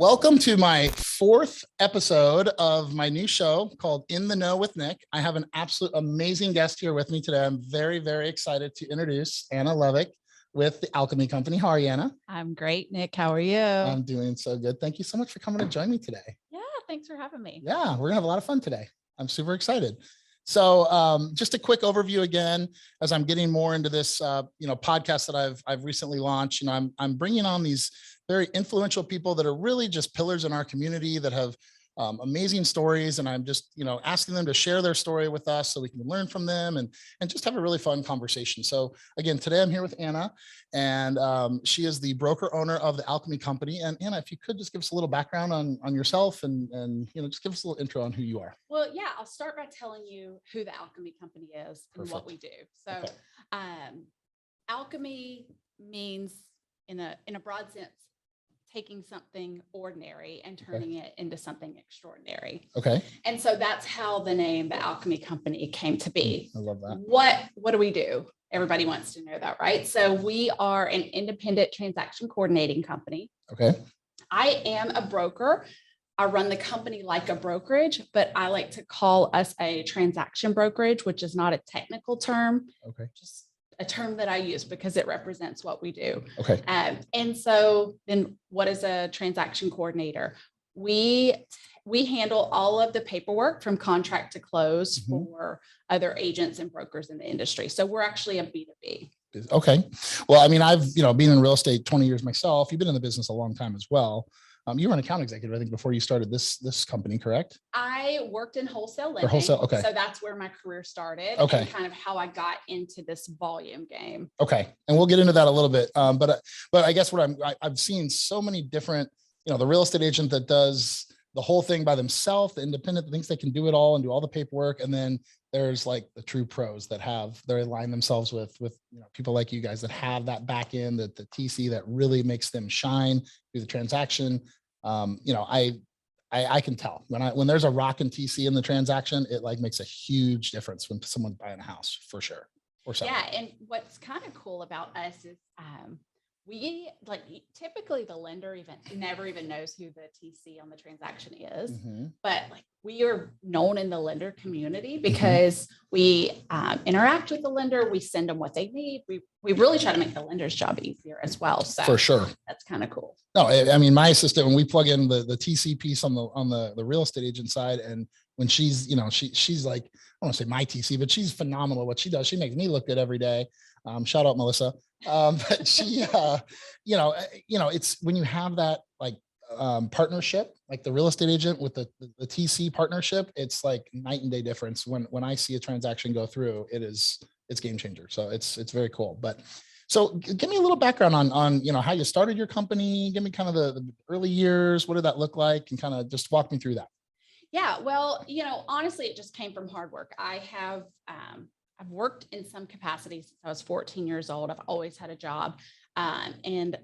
Welcome to my fourth episode of my new show called In the Know with Nick. I have an absolute amazing guest here with me today. I'm very, very excited to introduce Anna Lovec with the Alchemy Company. How are you, Anna? I'm great, Nick. How are you? I'm doing so good. Thank you so much for coming to join me today. Yeah, thanks for having me. Yeah, we're gonna have a lot of fun today. I'm super excited. So just a quick overview again, as I'm getting more into this, podcast that I've recently launched. I'm bringing on these very influential people that are really just pillars in our community that have amazing stories, and I'm just asking them to share their story with us so we can learn from them and just have a really fun conversation. So again, today I'm here with Anna, and she is the broker owner of the Alchemy Company. And Anna, if you could just give us a little background on yourself and just give us a little intro on who you are. Well, yeah, I'll start by telling you who the Alchemy Company is and what we do. So okay. Alchemy means in a broad sense, taking something ordinary and turning it into something extraordinary. Okay. And so that's how the name, the Alchemy Company, came to be. I love that. What do we do? Everybody wants to know that, right? So we are an independent transaction coordinating company. Okay. I am a broker. I run the company like a brokerage, but I like to call us a transaction brokerage, which is not a technical term. Okay. Just a term that I use because it represents what we do. Okay. And so then what is a transaction coordinator? We handle all of the paperwork from contract to close for other agents and brokers in the industry. So we're actually a B2B. Okay. Well, I mean, I've, been in real estate 20 years myself. You've been in the business a long time as well. You were an account executive, I think, before you started this company, correct? I worked in wholesale lending. Okay. So that's where my career started. Okay. And kind of how I got into this volume game. Okay. And we'll get into that a little bit. But I guess I've seen so many different, the real estate agent that does the whole thing by themselves, the independent, that thinks they can do it all and do all the paperwork. And then there's like the true pros that they align themselves with people like you guys that have that back end, the TC that really makes them shine through the transaction. I can tell when there's a rockin' TC in the transaction, it like makes a huge difference when someone's buying a house for sure. Or something. Yeah. And what's kind of cool about us is we typically the lender never even knows who the TC on the transaction is, but we are known in the lender community because we interact with the lender. We send them what they need. We really try to make the lender's job easier as well. So for sure, that's kind of cool. No, I mean, my assistant, when we plug in the TC piece on the real estate agent side, and when she's she's like, I don't want to say my TC, but she's phenomenal at what she does. She makes me look good every day. Shout out Melissa. But she, it's when you have that partnership, like the real estate agent with the TC partnership, it's like night and day difference. When I see a transaction go through, it's game changer. So it's very cool. But so give me a little background on how you started your company. Give me kind of the early years. What did that look like? And kind of just walk me through that. Yeah, well, honestly, it just came from hard work. I've worked in some capacity since I was 14 years old. I've always had a job. And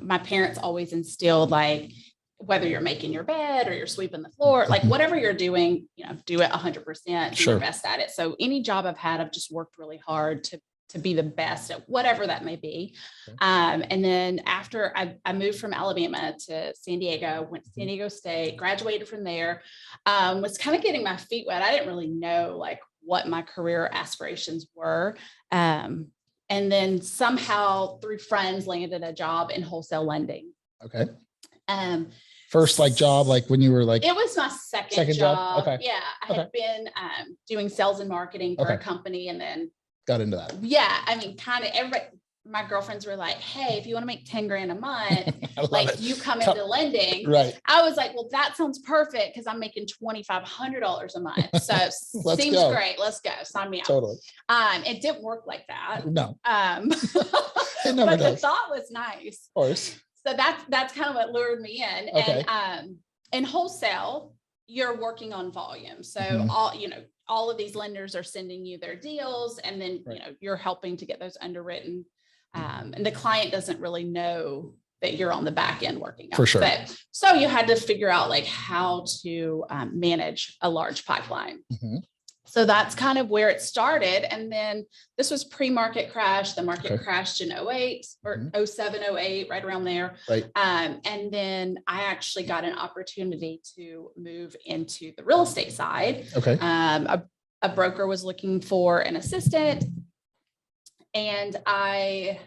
my parents always instilled, like, whether you're making your bed or you're sweeping the floor, like whatever you're doing, do it 100%, do your best at it. So any job I've had, I've just worked really hard to be the best at whatever that may be. Okay. And then after I moved from Alabama to San Diego, went to San Diego State, graduated from there, was kind of getting my feet wet. I didn't really know like what my career aspirations were. And then somehow through friends landed a job in wholesale lending. Okay. First job, like when you were like, it was my second job. Okay. Yeah. I had been doing sales and marketing for a company, and then got into that. Yeah. I mean, kind of everybody, my girlfriends were like, hey, if you want to make 10 grand a month, like you come into lending. Right. I was like, well, that sounds perfect because I'm making $2,500 a month. So seems great. Let's go. Sign me up. Totally. It didn't work like that. No. It never does. The thought was nice. Of course. So that's kind of what lured me in. Okay. And in wholesale, you're working on volume. So all of these lenders are sending you their deals, and then you're helping to get those underwritten. And the client doesn't really know that you're on the back end working for sure. So you had to figure out like how to manage a large pipeline. So that's kind of where it started. And then this was pre-market crash. The market crashed in 08 or 07, 08, right around there. Right. And then I actually got an opportunity to move into the real estate side. Okay. A broker was looking for an assistant. And I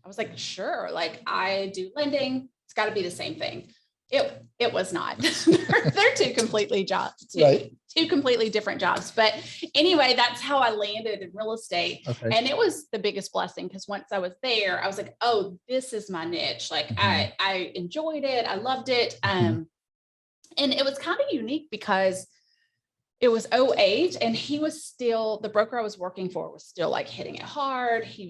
was like, sure, like I do lending. It's got to be the same thing. It was not. They're two completely two completely different jobs. But anyway, that's how I landed in real estate. Okay. And it was the biggest blessing because once I was there, I was like, oh, this is my niche. Like I enjoyed it. I loved it. And it was kind of unique because it was 08 and he was still, the broker I was working for was still like hitting it hard. He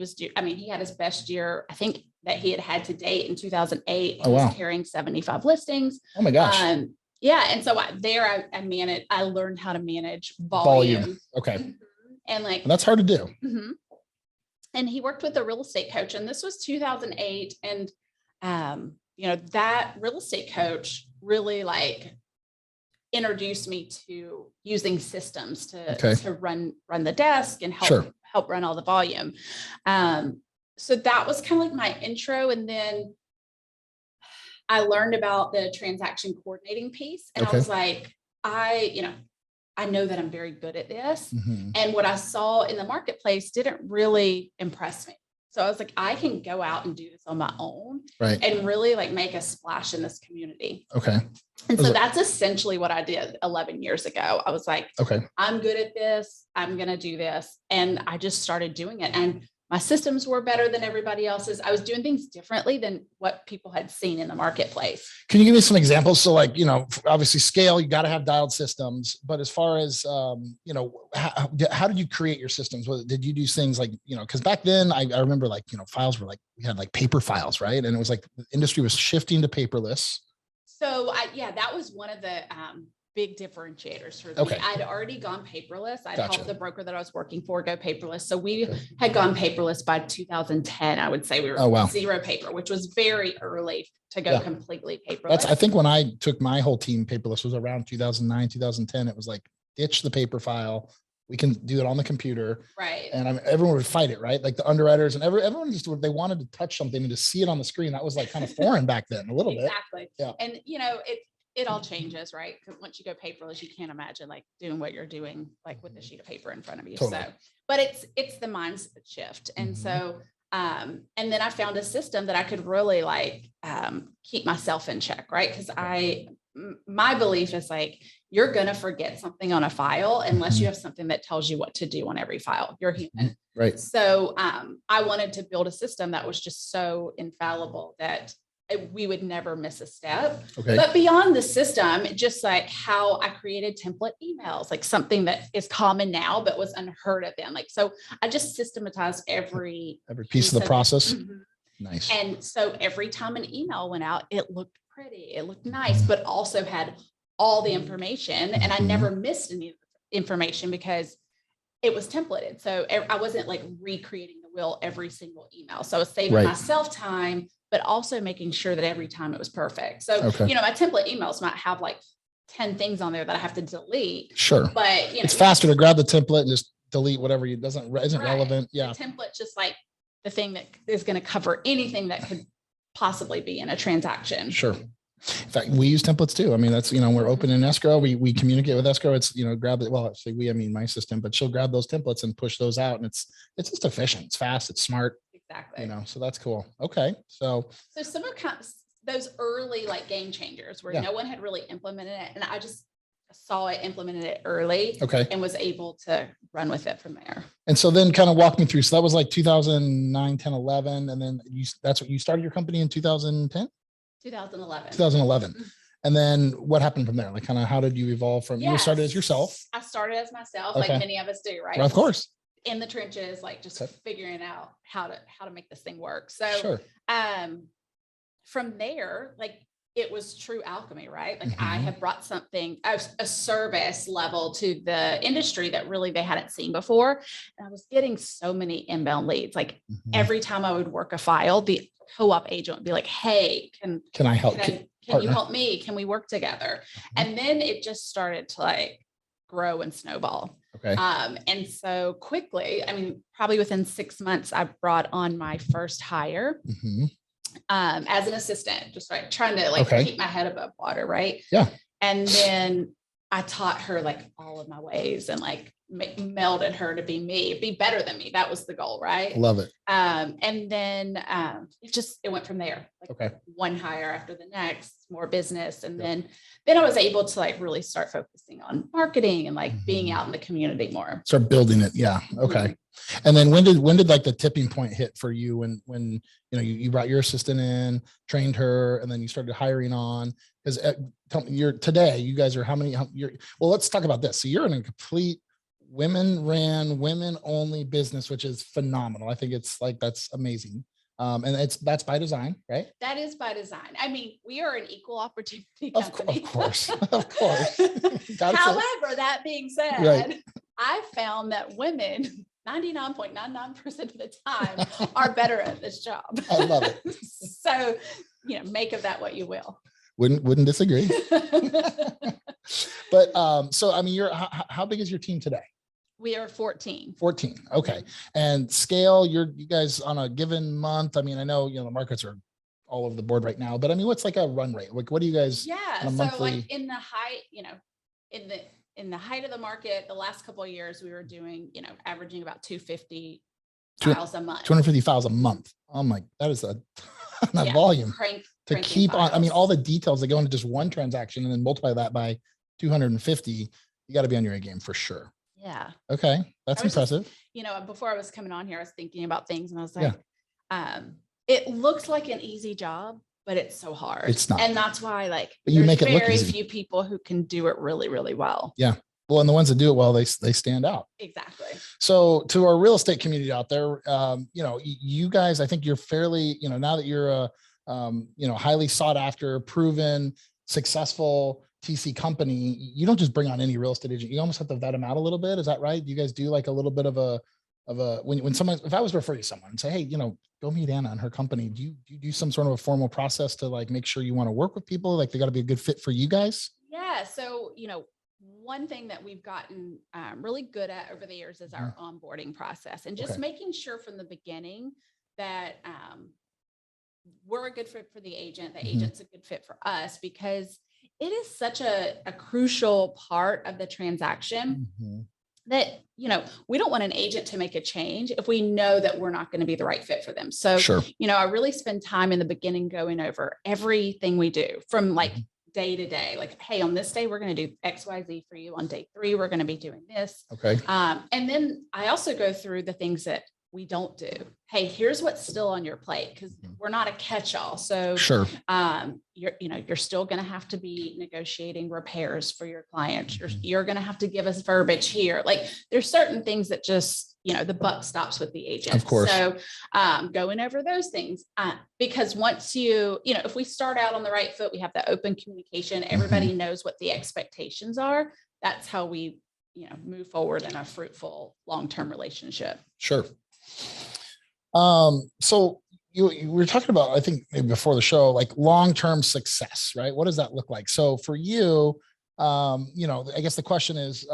had his best year, I think, that he had to date in 2008. He was carrying 75 listings. Oh my gosh. Yeah. And so I learned how to manage volume. Okay. And that's hard to do. And he worked with a real estate coach, and this was 2008. And, that real estate coach really like introduced me to using systems to run the desk and help run all the volume. So that was kind of like my intro. And then I learned about the transaction coordinating piece. And I was like, I know that I'm very good at this. And what I saw in the marketplace didn't really impress me. So I was like, I can go out and do this on my own and really like make a splash in this community. Okay. And so that's essentially what I did 11 years ago. I was like, I'm good at this. I'm going to do this. And I just started doing it. And my systems were better than everybody else's. I was doing things differently than what people had seen in the marketplace. Can you give me some examples? So like, obviously scale, you got to have dialed systems, but as far as, how did you create your systems? Did you do things like, because back then I remember like, files were like, we had like paper files, right? And it was like the industry was shifting to paperless. So that was one of the big differentiators for me. I'd already gone paperless. I'd helped the broker that I was working for go paperless. So we had gone paperless by 2010. I would say we were zero paper, which was very early to go completely paperless. I think when I took my whole team paperless was around 2009, 2010. It was like, ditch the paper file. We can do it on the computer. Right. And everyone would fight it, right? Like the underwriters and everyone they wanted to touch something and to see it on the screen. That was like kind of foreign back then a little bit. Exactly. Yeah. And it all changes, right? Because once you go paperless, you can't imagine like doing what you're doing, like with a sheet of paper in front of you. Totally. So, but it's the mindset shift. And so, and then I found a system that I could really like, keep myself in check, right? Because my belief is like, you're going to forget something on a file unless you have something that tells you what to do on every file. You're human. Right. So, I wanted to build a system that was just so infallible that we would never miss a step. But beyond the system, just like how I created template emails, like something that is common now, but was unheard of then. Like, so I just systematized every piece of the process. Nice. And so every time an email went out, it looked pretty, it looked nice, but also had all the information. And I never missed any information because it was templated. So I wasn't like recreating the wheel every single email. So I was saving myself time, but also making sure that every time it was perfect. So, my template emails might have like 10 things on there that I have to delete. Sure. But, it's faster to grab the template and just delete whatever isn't relevant. Yeah. The template, just like the thing that is going to cover anything that could possibly be in a transaction. Sure. In fact, we use templates too. I mean, that's, we're open in escrow. We communicate with escrow. It's, grab it. Well, actually I mean, my system, but she'll grab those templates and push those out. And it's just efficient. It's fast. It's smart. Exactly. So that's cool. Okay. So some of those early like game changers where no one had really implemented it. And I just saw it, implemented it early and was able to run with it from there. And so then kind of walk me through. So that was like 2009, 10, 11. And then that's what you started your company in 2010? 2011. And then what happened from there? Like kind of how did you evolve from, you started as yourself? I started as myself, like many of us do, right? Well, of course. In the trenches, like just figuring out how to make this thing work. So, from there, like it was true alchemy, right? Like I have brought something, a service level to the industry that really they hadn't seen before. And I was getting so many inbound leads. Like every time I would work a file, the co-op agent would be like, hey, can I help? Can you help me? Can we work together? And then it just started to like, grow and snowball. Okay. And so quickly, I mean, probably within 6 months, I brought on my first hire as an assistant, just right, trying to like keep my head above water. Right. Yeah. And then I taught her like all of my ways and like melded her to be better than me. That was the goal. Right. Love it. And then it went from there. Like one hire after the next, more business. And then I was able to like really start focusing on marketing and like being out in the community more. Start building it. Yeah. Okay. And then when did like the tipping point hit for you when you brought your assistant in, trained her, and then you started hiring on? Because today you guys are well, let's talk about this. So you're in a complete women-ran, women-only business, which is phenomenal. I think it's like, that's amazing. And that's by design, right? That is by design. I mean, we are an equal opportunity company. Of course. However, that being said, I found that women 99.99% of the time are better at this job. I love it. So, make of that what you will. Wouldn't disagree. But so I mean, how big is your team today? We are 14. 14. Okay. And scale, you guys on a given month. I mean, I know, the markets are all over the board right now, but I mean, what's like a run rate? Like, what do you guys? Yeah. So like in the height, in the height of the market, the last couple of years, we were doing, averaging about 250 files a month. 250 files a month. Oh my, that is a volume to keep on. I mean, all the details that go into just one transaction and then multiply that by 250, you got to be on your A game for sure. Yeah. Okay. That's impressive. Before I was coming on here, I was thinking about things and I was like, it looks like an easy job, but it's so hard. It's not. And that's why but you make it look very easy. few people who can do it really, really well. Yeah. Well, and the ones that do it well, they stand out. Exactly. So to our real estate community out there, you guys, I think you're fairly, now that you're a, highly sought after, proven, successful TC company, you don't just bring on any real estate agent. You almost have to vet them out a little bit. Is that right? You guys do like a little bit of when someone, if I was to refer you to someone and say, hey, go meet Anna and her company, do you do some sort of a formal process to like make sure you want to work with people? Like they got to be a good fit for you guys? Yeah. So, one thing that we've gotten really good at over the years is our onboarding process and just making sure from the beginning that we're a good fit for the agent. The agent's a good fit for us because it is such a crucial part of the transaction that, we don't want an agent to make a change if we know that we're not going to be the right fit for them. So, I really spend time in the beginning going over everything we do from like day to day, like, hey, on this day, we're going to do X, Y, Z for you. On day 3, we're going to be doing this. Okay. And then I also go through the things that we don't do. Hey, here's what's still on your plate because we're not a catch-all. So you're still going to have to be negotiating repairs for your clients. You're going to have to give us verbiage here. Like there's certain things that just, the buck stops with the agent. Of course. So going over those things, because once if we start out on the right foot, we have the open communication, everybody knows what the expectations are. That's how we, move forward in a fruitful long-term relationship. Sure. So you were talking about, I think maybe before the show, like long-term success, right? What does that look like? So for you, I guess the question is,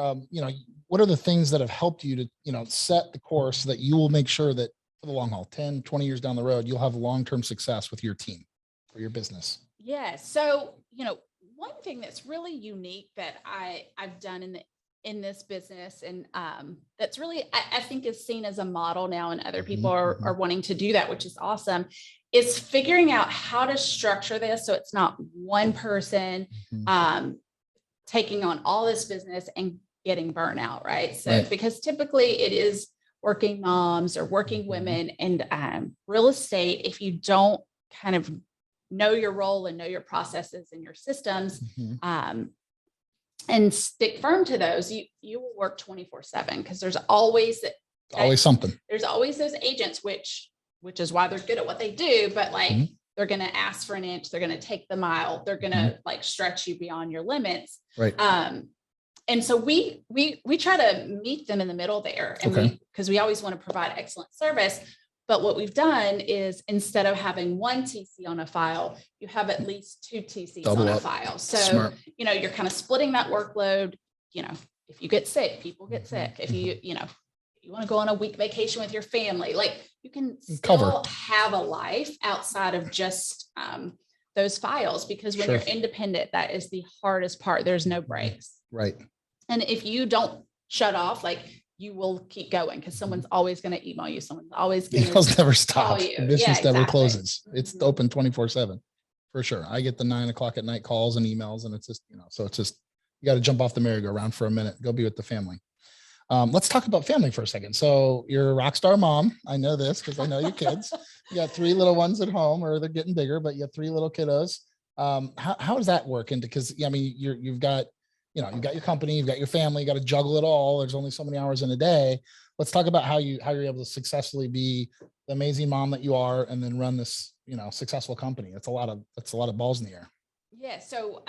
what are the things that have helped you to, set the course so that you will make sure that for the long haul, 10, 20 years down the road, you'll have long-term success with your team or your business? Yeah. So, one thing that's really unique that I've done in this business and that's really, I think is seen as a model now and other people are wanting to do that, which is awesome, is figuring out how to structure this so it's not one person taking on all this business and getting burnout, right? So because typically it is working moms or working women and real estate, if you don't kind of know your role and know your processes and your systems, and stick firm to those, you will work 24/7 because there's always something. There's always those agents, which is why they're good at what they do. But like they're going to ask for an inch, they're going to take the mile, they're going to like stretch you beyond your limits. Right. And so we try to meet them in the middle there, and because we always want to provide excellent service. But what we've done is instead of having one TC on a file, you have at least 2 TCs on a file. So, you're kind of splitting that workload, if you get sick, people get sick. If you want to go on a week vacation with your family, like you can still have a life outside of just those files, because when you're independent, that is the hardest part. There's no breaks. Right. And if you don't shut off, like you will keep going, because someone's always going to email you. Someone's always going to emails never stop. you. Business never closes. It's open 24/7 for sure. I get the 9 o'clock at night calls and emails, and it's just, so it's just, you got to jump off the merry-go-round for a minute, go be with the family. Let's talk about family for a second. So you're a rock star mom. I know this because I know your kids. You got 3 little ones at home, or they're getting bigger, but you have 3 little kiddos. How does that work into, because I mean, you've got your company, you've got your family, you got to juggle it all. There's only so many hours in a day. Let's talk about how you're able to successfully be the amazing mom that you are, and then run this, successful company. That's a lot of balls in the air. Yeah. So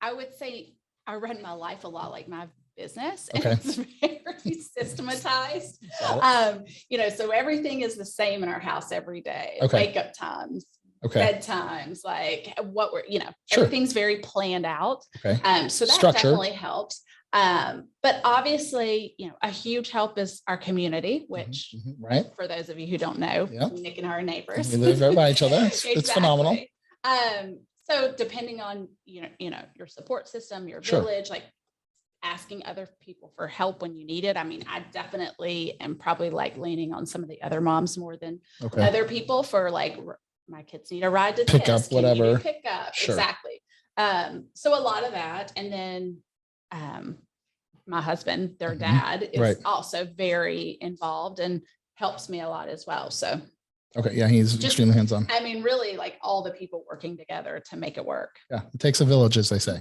I would say I run my life a lot like my business. Okay. And it's very systematized. So everything is the same in our house every day. Okay. Wake up times, okay, bedtimes, like what we're, everything's very planned out. Okay. So that Structure definitely helps. But obviously, a huge help is our community, which right. For those of you who don't know, Nick and our neighbors. We live right by each other. It's phenomenal. So depending on, your support system, your village, like asking other people for help when you need it. I mean, I definitely am probably like leaning on some of the other moms more than other people for like, my kids need a ride to pick up, whatever. Pick up. Sure. Exactly. So a lot of that. And then my husband, their dad, is also very involved and helps me a lot as well. So okay. Yeah. He's extremely hands-on. I mean, really like all the people working together to make it work. Yeah. It takes a village, as they say.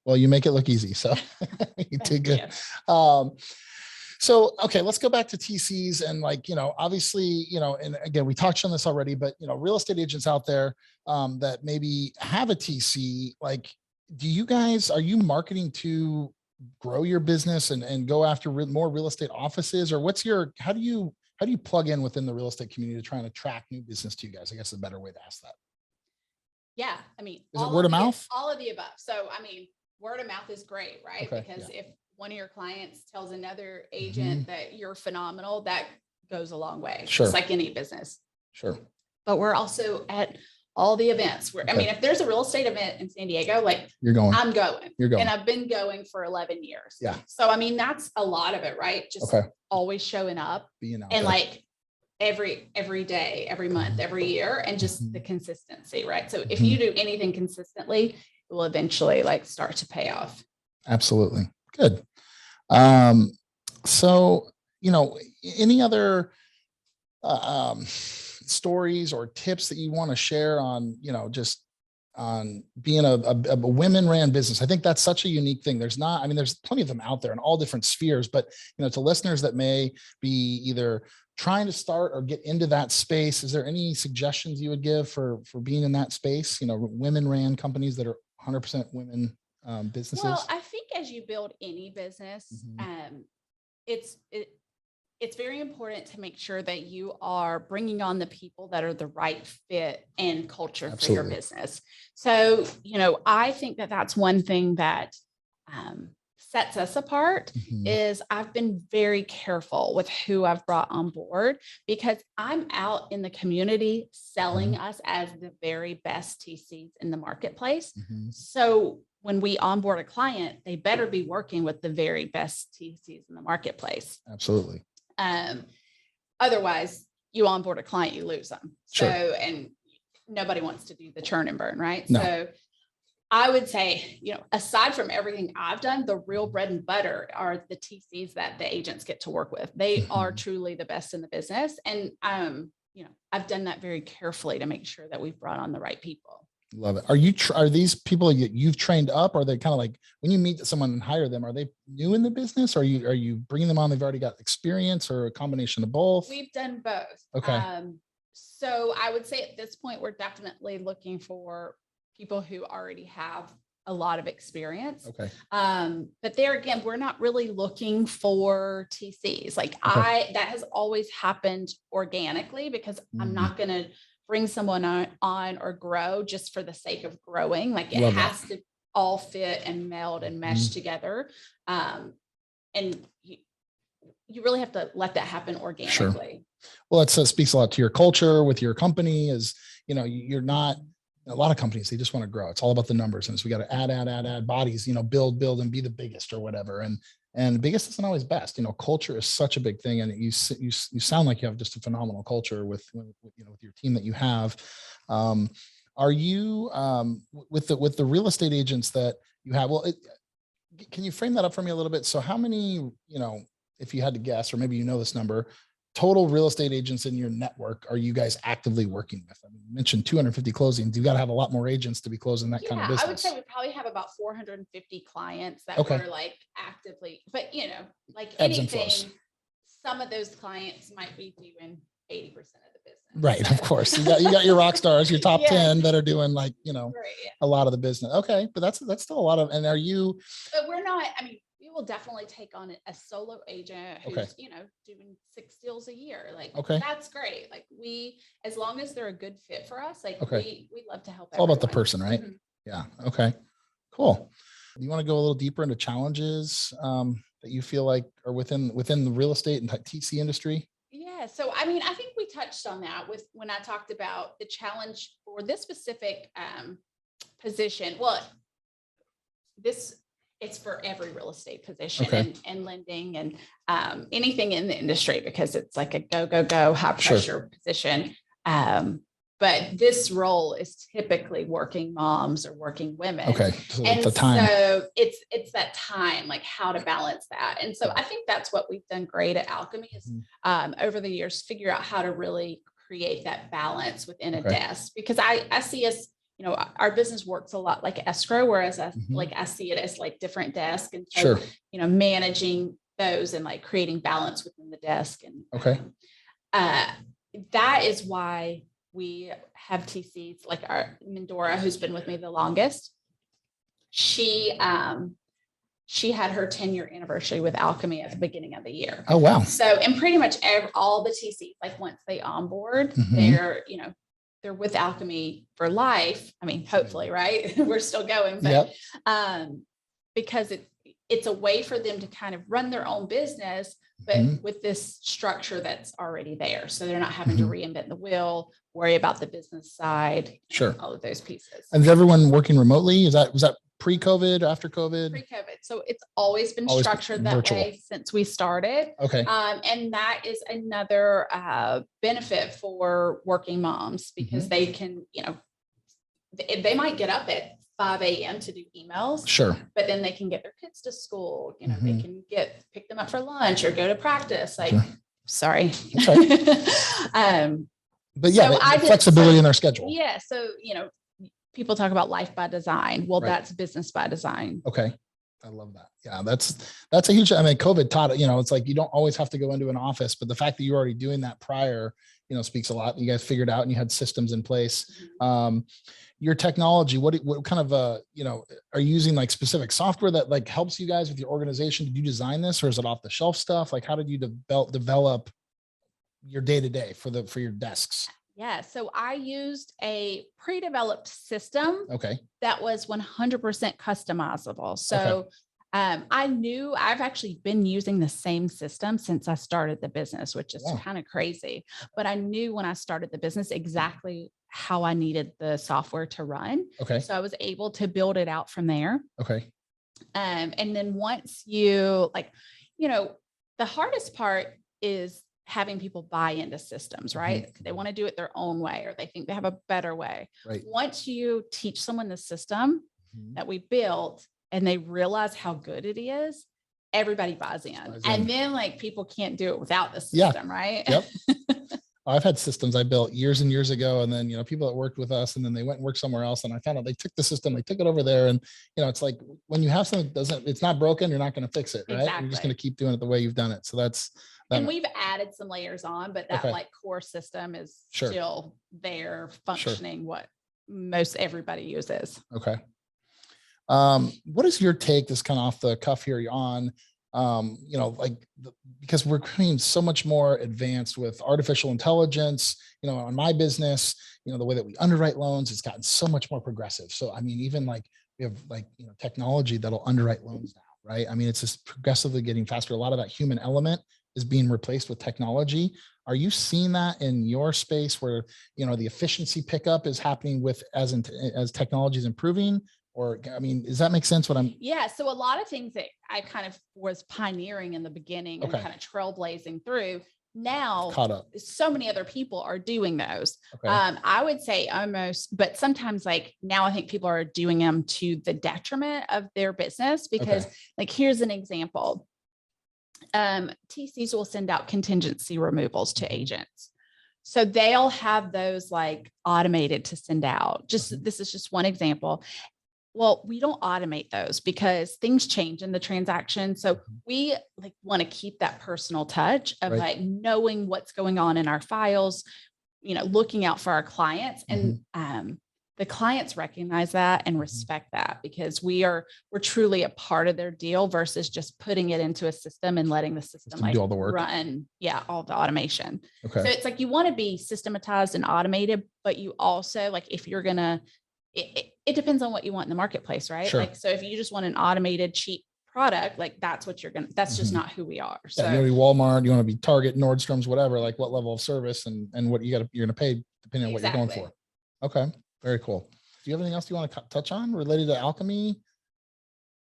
Well, you make it look easy. So you did good. So, okay, let's go back to TCs and obviously, and again, we touched on this already, but, real estate agents out there that maybe have a TC, like, are you marketing to grow your business and go after more real estate offices, or how do you plug in within the real estate community to try and attract new business to you guys? I guess is a better way to ask that. Yeah. I mean, is it word of mouth? All of the above. So, I mean, word of mouth is great, right? Okay, because if one of your clients tells another agent that you're phenomenal, that goes a long way. Sure. Just like any business. Sure. But we're also at all the events where, I mean, if there's a real estate event in San Diego, like you're going, I'm going. You're going. And I've been going for 11 years. Yeah. So, I mean, that's a lot of it, right? Just always showing up being out and there. like every day, every month, every year, and just the consistency, right? So if you do anything consistently, it will eventually like start to pay off. Absolutely. Good. So, any other stories or tips that you want to share on, just on being a women ran business? I think that's such a unique thing. There's plenty of them out there in all different spheres, but, to listeners that may be either trying to start or get into that space, is there any suggestions you would give for being in that space? Women ran companies that are 100% women businesses? Well, I think as you build any business, it's very important to make sure that you are bringing on the people that are the right fit and culture for your business. So, I think that that's one thing that sets us apart is I've been very careful with who I've brought on board, because I'm out in the community selling us as the very best TCs in the marketplace. So when we onboard a client, they better be working with the very best TCs in the marketplace. Absolutely. Otherwise, you onboard a client, you lose them. Sure. So, and nobody wants to do the churn and burn, right? No. So I would say, aside from everything I've done, the real bread and butter are the TCs that the agents get to work with. They are truly the best in the business. And, I've done that very carefully to make sure that we've brought on the right people. Love it. Are these people you've trained up? Are they kind of like when you meet someone and hire them, are they new in the business? Are you bringing them on? They've already got experience, or a combination of both? We've done both. Okay. So I would say at this point, we're definitely looking for people who already have a lot of experience. Okay. But there again, we're not really looking for TCs. Like that has always happened organically, because I'm not going to bring someone on or grow just for the sake of growing. Like it has to all fit and meld and mesh together. and you really have to let that happen organically. Well, that speaks a lot to your culture with your company is, you're not, a lot of companies, they just want to grow. It's all about the numbers. And so we got to add bodies, build, and be the biggest or whatever. And biggest isn't always best. Culture is such a big thing. And you sound like you have just a phenomenal culture with your team that you have. Are you, with the real estate agents that you have, can you frame that up for me a little bit? So how many, if you had to guess, or maybe this number, total real estate agents in your network are you guys actively working with? I mean, you mentioned 250 closings. You got to have a lot more agents to be closing that kind of business. I would say we probably have about 450 clients that were like actively, but like anything, some of those clients might be doing 80% of the business. Right. Of course. You got your rock stars, your top 10 that are doing like, a lot of the business. Okay. But that's still a lot of, and are you, but we're not, I mean, we will definitely take on a solo agent who's, doing 6 deals a year. Like, that's great. Like as long as they're a good fit for us, like we love to help. It's all about the person, right? Mm-hmm. Yeah. Okay, cool. Do you want to go a little deeper into challenges that you feel like are within the real estate and TC industry? Yeah. So, I mean, I think we touched on that when I talked about the challenge for this specific position. Well, it's for every real estate position and lending and anything in the industry, because it's like a go, high pressure position. But this role is typically working moms or working women. Okay. So and the time. So it's that time, like how to balance that. And so I think that's what we've done great at Alchemy is over the years, figure out how to really create that balance within a desk, because I see us, our business works a lot like escrow, whereas I see it as like different desks. And so, managing those and like creating balance within the desk. And that is why we have TCs, like our Mendora, who's been with me the longest. She had her 10-year anniversary with Alchemy at the beginning of the year. Oh, wow. So, and pretty much all the TCs, like once they onboard, they're with Alchemy for life. I mean, hopefully, right? We're still going, but because it's a way for them to kind of run their own business, but with this structure that's already there. So they're not having to reinvent the wheel, worry about the business side, all of those pieces. And is everyone working remotely? Was that pre-COVID, after COVID? Pre-COVID. So it's always been structured that way since we started. Okay. And that is another benefit for working moms, because they can, they might get up at 5 a.m. to do emails. Sure. But then they can get their kids to school, they can pick them up for lunch or go to practice. Like, sorry. But yeah, so flexibility in their schedule. Yeah. So, people talk about life by design. Well, that's business by design. Okay. I love that. Yeah. That's a huge, COVID taught it, it's like, you don't always have to go into an office, but the fact that you're already doing that prior, speaks a lot. You guys figured out and you had systems in place. Your technology, what kind of, are you using like specific software that like helps you guys with your organization? Did you design this, or is it off the shelf stuff? Like, how did you develop your day-to-day for your desks? Yeah. So I used a pre-developed system that was 100% customizable. So I've actually been using the same system since I started the business, which is kind of crazy. But I knew when I started the business exactly how I needed the software to run. Okay. So I was able to build it out from there. Okay. And then once you the hardest part is having people buy into systems, right? They want to do it their own way, or they think they have a better way. Right. Once you teach someone the system that we built and they realize how good it is, everybody buys in. And then like people can't do it without the system, right? Yep. I've had systems I built years and years ago, and then, people that worked with us and then they went and worked somewhere else, and I found out they took the system, they took it over there. And, it's like when you have something that it's not broken, you're not going to fix it, right? Exactly. You're just going to keep doing it the way you've done it. So and we've added some layers on, but that like core system is still there functioning what most everybody uses. Okay. What is your take, this kind of off the cuff here on, because we're getting so much more advanced with artificial intelligence, on my business, the way that we underwrite loans, it's gotten so much more progressive. So, even like we have technology that'll underwrite loans now, right? I mean, it's just progressively getting faster. A lot of that human element is being replaced with technology. Are you seeing that in your space where, the efficiency pickup is happening as technology is improving? Or, I mean, does that make sense what I'm? Yeah. So a lot of things that I kind of was pioneering in the beginning and kind of trailblazing through, now caught up. So many other people are doing those. Okay. I would say almost, but sometimes like now I think people are doing them to the detriment of their business because like, here's an example. TCs will send out contingency removals to agents. So they'll have those like automated to send out. This is just one example. Well, we don't automate those because things change in the transaction. So we like want to keep that personal touch of like knowing what's going on in our files, looking out for our clients, and the clients recognize that and respect that because we're truly a part of their deal versus just putting it into a system and letting the system like do all the work. Run. Yeah. All the automation. Okay. So it's like, you want to be systematized and automated, but you also like, if you're going to, it depends on what you want in the marketplace, right? Sure. Like, so if you just want an automated cheap product, like that's what that's just not who we are. So you want to be Walmart, you want to be Target, Nordstrom's, whatever, like what level of service and what you're going to pay depending on what you're going for. Okay. Very cool. Do you have anything else you want to touch on related to Alchemy?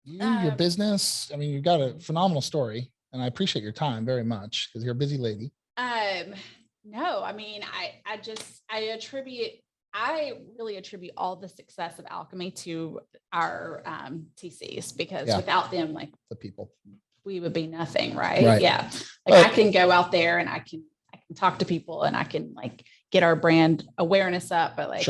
Your business? I mean, you've got a phenomenal story and I appreciate your time very much because you're a busy lady. No, I mean, I really attribute all the success of Alchemy to our TCs because without them, like the people, we would be nothing. Right. Yeah. I can go out there and I can talk to people and I can like get our brand awareness up, but like,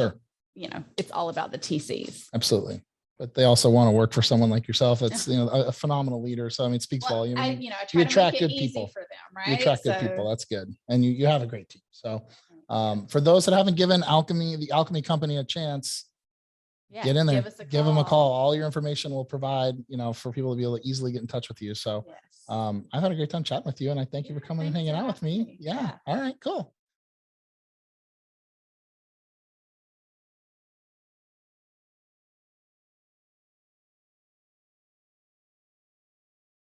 it's all about the TCs. Absolutely. But they also want to work for someone like yourself. That's, a phenomenal leader. So, I mean, it speaks volume. I try to make it easy for them, right? You attract good people. That's good. And you have a great team. So, for those that haven't given the Alchemy Company a chance, get in there, give them a call. All your information will provide, for people to be able to easily get in touch with you. So, I've had a great time chatting with you and I thank you for coming and hanging out with me. Yeah. All right, cool.